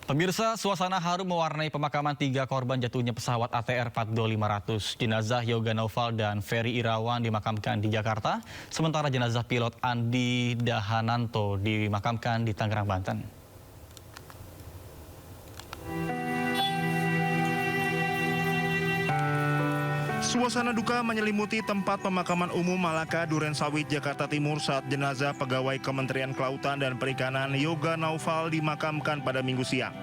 Pemirsa, suasana haru mewarnai pemakaman 3 korban jatuhnya pesawat ATR 42500. Jenazah Yoga Naufal dan Ferry Irawan dimakamkan di Jakarta, sementara jenazah pilot Andi Dahananto dimakamkan di Tangerang, Banten. Suasana duka menyelimuti tempat pemakaman umum Malaka, Durensawit, Jakarta Timur saat jenazah pegawai Kementerian Kelautan dan Perikanan Yoga Naufal dimakamkan pada Minggu siang.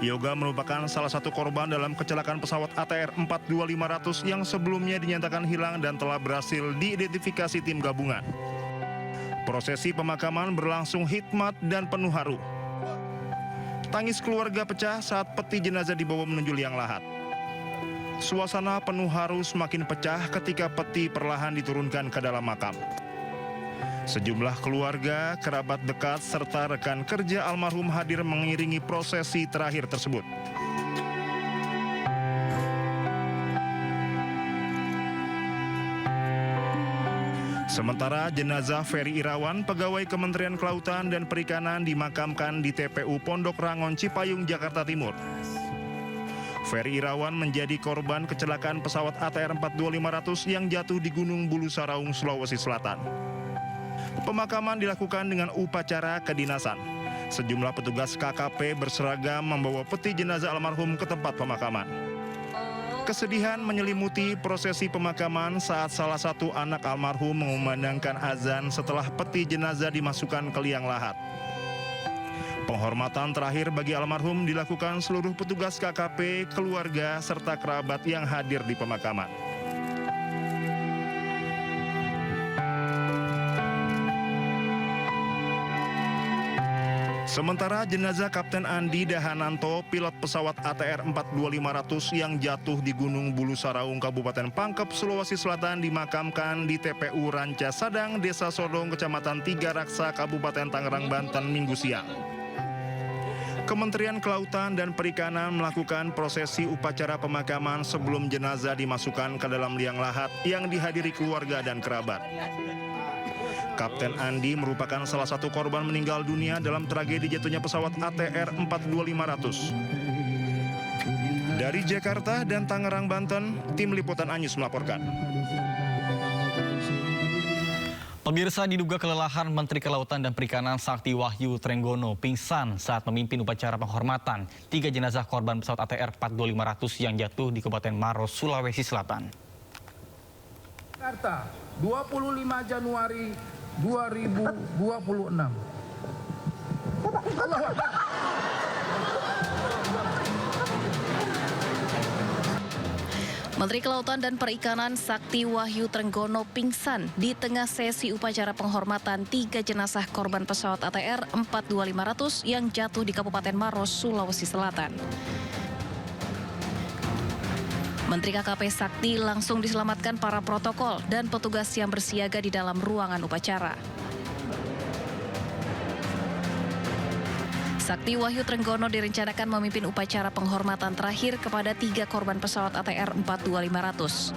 Yoga merupakan salah satu korban dalam kecelakaan pesawat ATR 42500 yang sebelumnya dinyatakan hilang dan telah berhasil diidentifikasi tim gabungan. Prosesi pemakaman berlangsung hikmat dan penuh haru. Tangis keluarga pecah saat peti jenazah dibawa menuju liang lahat. Suasana penuh haru semakin pecah ketika peti perlahan diturunkan ke dalam makam. Sejumlah keluarga, kerabat dekat, serta rekan kerja almarhum hadir mengiringi prosesi terakhir tersebut. Sementara jenazah Ferry Irawan, pegawai Kementerian Kelautan dan Perikanan, dimakamkan di TPU Pondok Rangon, Cipayung, Jakarta Timur. Ferry Irawan menjadi korban kecelakaan pesawat ATR 42500 yang jatuh di Gunung Bulu Saraung, Sulawesi Selatan. Pemakaman dilakukan dengan upacara kedinasan. Sejumlah petugas KKP berseragam membawa peti jenazah almarhum ke tempat pemakaman. Kesedihan menyelimuti prosesi pemakaman saat salah satu anak almarhum mengumandangkan azan setelah peti jenazah dimasukkan ke liang lahat. Penghormatan terakhir bagi almarhum dilakukan seluruh petugas KKP, keluarga, serta kerabat yang hadir di pemakaman. Sementara jenazah Kapten Andi Dahananto, pilot pesawat ATR 42500 yang jatuh di Gunung Bulu Saraung, Kabupaten Pangkep, Sulawesi Selatan, dimakamkan di TPU Ranca Sadang, Desa Sodong, Kecamatan Tiga Raksa, Kabupaten Tangerang, Banten, Minggu siang. Kementerian Kelautan dan Perikanan melakukan prosesi upacara pemakaman sebelum jenazah dimasukkan ke dalam liang lahat yang dihadiri keluarga dan kerabat. Kapten Andi merupakan salah satu korban meninggal dunia dalam tragedi jatuhnya pesawat ATR 42500. Dari Jakarta dan Tangerang, Banten, tim liputan Anyus melaporkan. Pemirsa, diduga kelelahan Menteri Kelautan dan Perikanan Sakti Wahyu Trenggono pingsan saat memimpin upacara penghormatan 3 jenazah korban pesawat ATR 42500 yang jatuh di Kabupaten Maros, Sulawesi Selatan. Jakarta, 25 Januari 2026. Menteri Kelautan dan Perikanan Sakti Wahyu Trenggono pingsan di tengah sesi upacara penghormatan 3 jenazah korban pesawat ATR 42500 yang jatuh di Kabupaten Maros, Sulawesi Selatan. Menteri KKP Sakti langsung diselamatkan para protokol dan petugas yang bersiaga di dalam ruangan upacara. Sakti Wahyu Trenggono direncanakan memimpin upacara penghormatan terakhir kepada 3 korban pesawat ATR 42500.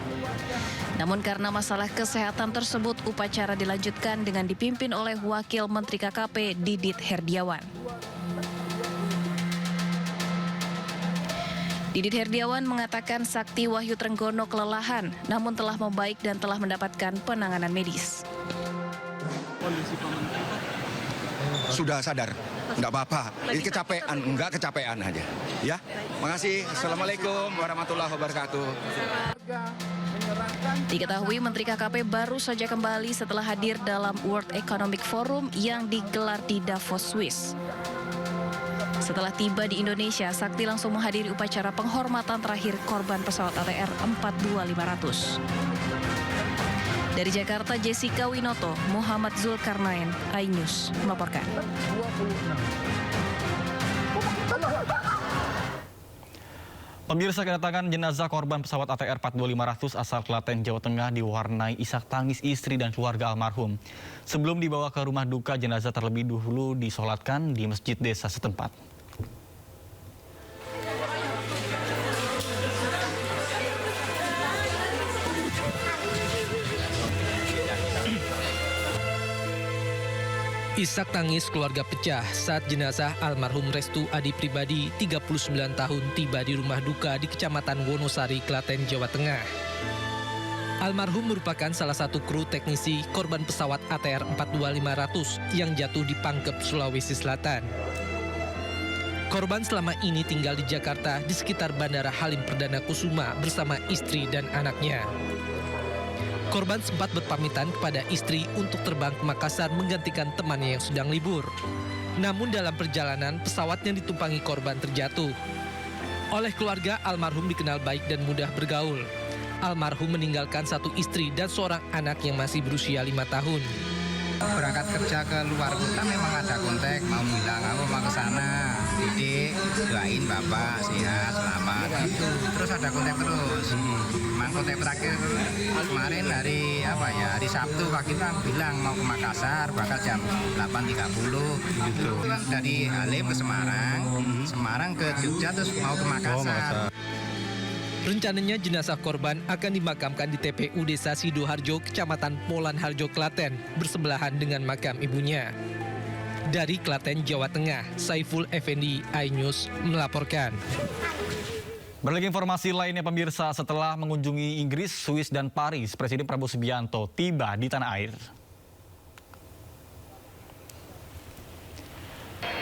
Namun karena masalah kesehatan tersebut, upacara dilanjutkan dengan dipimpin oleh Wakil Menteri KKP Didit Herdiawan. Didit Herdiawan mengatakan Sakti Wahyu Trenggono kelelahan, namun telah membaik dan telah mendapatkan penanganan medis. Kondisi pemerintah sudah sadar, enggak apa-apa. Ini kecapean, enggak kecapean aja. Ya, makasih. Assalamualaikum warahmatullahi wabarakatuh. Diketahui Menteri KKP baru saja kembali setelah hadir dalam World Economic Forum yang digelar di Davos, Swiss. Setelah tiba di Indonesia, Sakti langsung menghadiri upacara penghormatan terakhir korban pesawat ATR 42500. Dari Jakarta, Jessica Winoto, Muhammad Zulkarnain, iNews melaporkan. Pemirsa, kedatangan jenazah korban pesawat ATR 42500 asal Klaten, Jawa Tengah diwarnai isak tangis istri dan keluarga almarhum. Sebelum dibawa ke rumah duka, jenazah terlebih dahulu disolatkan di masjid desa setempat. Isak tangis keluarga pecah saat jenazah almarhum Restu Adi Pribadi, 39 tahun, tiba di rumah duka di Kecamatan Wonosari, Klaten, Jawa Tengah. Almarhum merupakan salah satu kru teknisi korban pesawat ATR 42500 yang jatuh di Pangkep, Sulawesi Selatan. Korban selama ini tinggal di Jakarta di sekitar Bandara Halim Perdana Kusuma bersama istri dan anaknya. Korban sempat berpamitan kepada istri untuk terbang ke Makassar menggantikan temannya yang sedang libur. Namun dalam perjalanan, pesawat yang ditumpangi korban terjatuh. Oleh keluarga, almarhum dikenal baik dan mudah bergaul. Almarhum meninggalkan satu istri dan seorang anak yang masih berusia 5 tahun. Berangkat kerja ke luar kota memang ada kontak, mau bilang aku mau ke sana, Didik, doain bapak sehat, selamat gitu. Terus ada kontak terus. Memang kontak terakhir kemarin hari Sabtu pagi kan bilang mau ke Makassar, bakal jam 8.30 gitu. Dari Halim ke Semarang, Semarang ke Jogja terus mau ke Makassar. Rencananya jenazah korban akan dimakamkan di TPU Desa Sidoharjo, Kecamatan Polan Harjo, Klaten, bersebelahan dengan makam ibunya. Dari Klaten, Jawa Tengah, Saiful Effendi, iNews melaporkan. Berlagi informasi lainnya pemirsa, setelah mengunjungi Inggris, Swiss, dan Paris, Presiden Prabowo Subianto tiba di tanah air.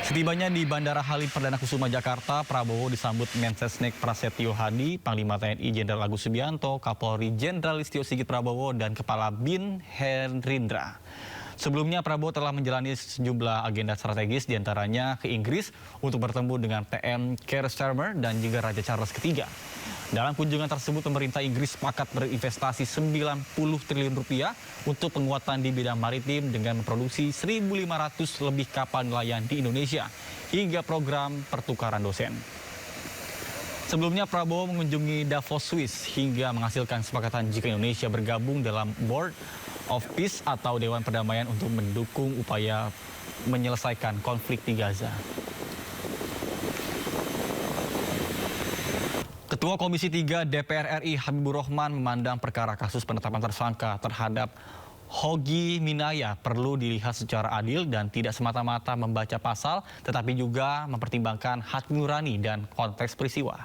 Setibanya di Bandara Halim Perdana Kusuma, Jakarta, Prabowo disambut Mensesnek Prasetyo Hadi, Panglima TNI Jenderal Agus Subianto, Kapolri Jenderal Listio Sigit Prabowo, dan Kepala BIN Hendrindra. Sebelumnya Prabowo telah menjalani sejumlah agenda strategis, diantaranya ke Inggris untuk bertemu dengan PM Keir Starmer dan juga Raja Charles III. Dalam kunjungan tersebut, pemerintah Inggris sepakat berinvestasi 90 triliun rupiah untuk penguatan di bidang maritim dengan memproduksi 1.500 lebih kapal nelayan di Indonesia hingga program pertukaran dosen. Sebelumnya Prabowo mengunjungi Davos, Swiss hingga menghasilkan kesepakatan jika Indonesia bergabung dalam Board of Peace atau Dewan Perdamaian untuk mendukung upaya menyelesaikan konflik di Gaza. Ketua Komisi 3 DPR RI Habibur Rahman memandang perkara kasus penetapan tersangka terhadap Hogi Minaya perlu dilihat secara adil dan tidak semata-mata membaca pasal, tetapi juga mempertimbangkan hati nurani dan konteks peristiwa.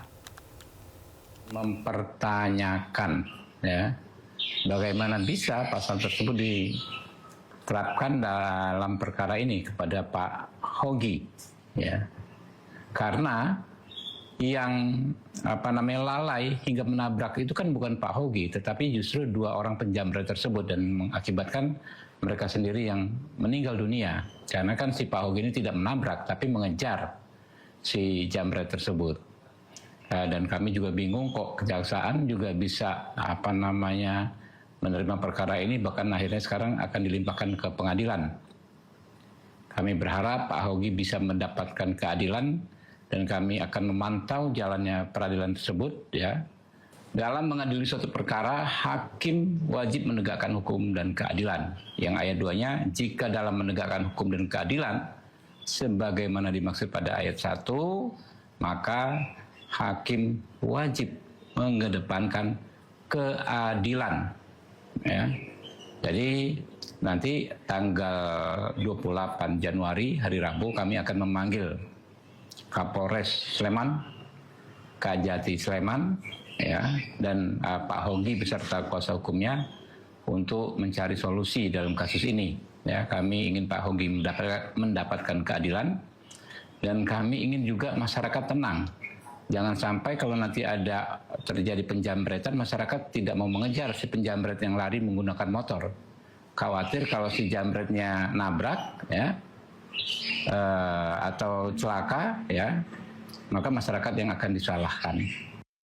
Mempertanyakan ya, bagaimana bisa pasal tersebut diterapkan dalam perkara ini kepada Pak Hogi, ya, karena yang lalai hingga menabrak itu kan bukan Pak Hogi, tetapi justru dua orang penjamret tersebut dan mengakibatkan mereka sendiri yang meninggal dunia. Karena kan si Pak Hogi ini tidak menabrak, tapi mengejar si jamret tersebut. Dan kami juga bingung kok kejaksaan juga bisa menerima perkara ini, bahkan akhirnya sekarang akan dilimpahkan ke pengadilan. Kami berharap Pak Hogi bisa mendapatkan keadilan dan kami akan memantau jalannya peradilan tersebut, ya. Dalam mengadili suatu perkara, hakim wajib menegakkan hukum dan keadilan. Yang ayat 2-nya, jika dalam menegakkan hukum dan keadilan, sebagaimana dimaksud pada ayat 1, maka hakim wajib mengedepankan keadilan. Ya. Jadi nanti tanggal 28 Januari, hari Rabu, kami akan memanggil Kapolres Sleman, Kajati Sleman, ya, dan Pak Hogi beserta kuasa hukumnya untuk mencari solusi dalam kasus ini. Ya, kami ingin Pak Hogi mendapatkan keadilan dan kami ingin juga masyarakat tenang. Jangan sampai kalau nanti ada terjadi penjamretan, masyarakat tidak mau mengejar si penjamret yang lari menggunakan motor. Khawatir kalau si jamretnya nabrak, ya, atau celaka, ya, maka masyarakat yang akan disalahkan.